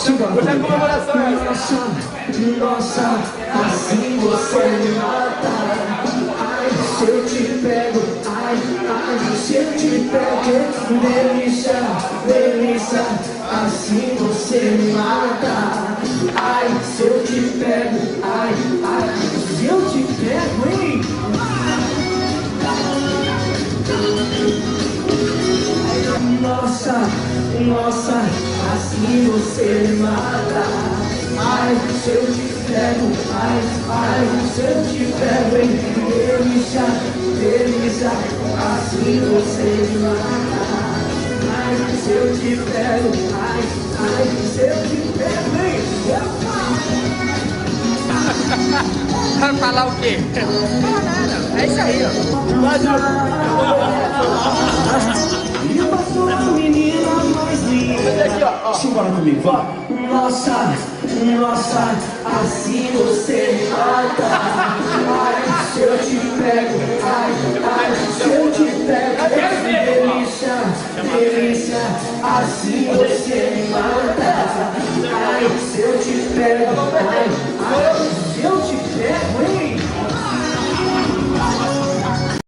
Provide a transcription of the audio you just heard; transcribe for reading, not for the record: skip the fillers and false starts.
Hoje é comemoração essa. Nossa, assim você me mata. Ai, se eu te pego, ai, se eu te pego, delícia, delícia, assim você me mata. Ai, se eu te pego, ai, se eu te pego, hein? Nossa, nossa, assim você me mata. Ai, se eu te pego, ai, se eu te pego, hein? Delícia, delícia, assim você me mata. Ai, se eu te pego, ai, se eu te pego, hein? Vai falar o quê? Não, nada. É isso aí, E eu sou a menina mais linda. Simbora comigo, vá. Nossa, nossa, assim você me mata. Ai, se eu te pego, ai, se eu te pego, delícia, delícia, assim você me mata. Ai, se eu te pego, ai,